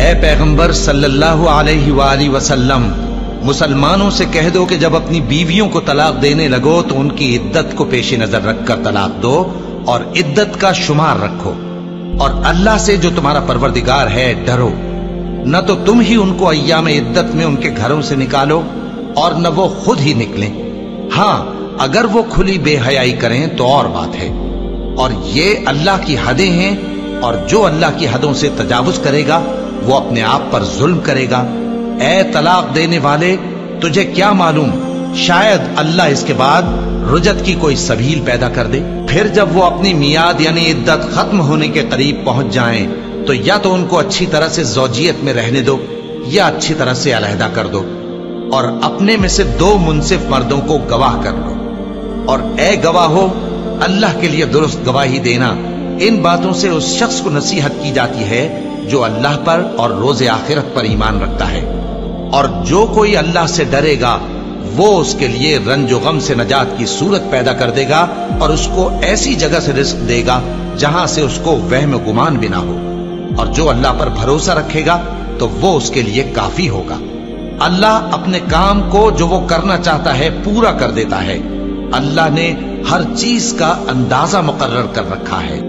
اے پیغمبر صلی اللہ علیہ وآلہ وسلم، مسلمانوں سے کہہ دو کہ جب اپنی بیویوں کو طلاق دینے لگو تو ان کی عدت کو پیش نظر رکھ کر طلاق دو اور عدت کا شمار رکھو، اور اللہ سے جو تمہارا پروردگار ہے ڈرو، نہ تو تم ہی ان کو ایام عدت میں ان کے گھروں سے نکالو اور نہ وہ خود ہی نکلیں، ہاں اگر وہ کھلی بے حیائی کریں تو اور بات ہے، اور یہ اللہ کی حدیں ہیں، اور جو اللہ کی حدوں سے تجاوز کرے گا وہ اپنے آپ پر ظلم کرے گا۔ اے طلاق دینے والے، تجھے کیا معلوم شاید اللہ اس کے بعد رجعت کی کوئی سبیل پیدا کر دے، پھر جب وہ اپنی میعاد یعنی عدت ختم ہونے کے قریب پہنچ جائیں تو یا تو ان کو اچھی طرح سے زوجیت میں رہنے دو یا اچھی طرح سے علیحدہ کر دو، اور اپنے میں سے 2 منصف مردوں کو گواہ کر لو، اور اے گواہو اللہ کے لیے درست گواہی دینا۔ ان باتوں سے اس شخص کو نصیحت کی جاتی ہے جو اللہ پر اور روز آخرت پر ایمان رکھتا ہے، اور جو کوئی اللہ سے ڈرے گا وہ اس کے لیے رنج و غم سے نجات کی صورت پیدا کر دے گا، اور اس کو ایسی جگہ سے رزق دے گا جہاں سے اس کو وہم و گمان بھی نہ ہو، اور جو اللہ پر بھروسہ رکھے گا تو وہ اس کے لیے کافی ہوگا۔ اللہ اپنے کام کو جو وہ کرنا چاہتا ہے پورا کر دیتا ہے، اللہ نے ہر چیز کا اندازہ مقرر کر رکھا ہے۔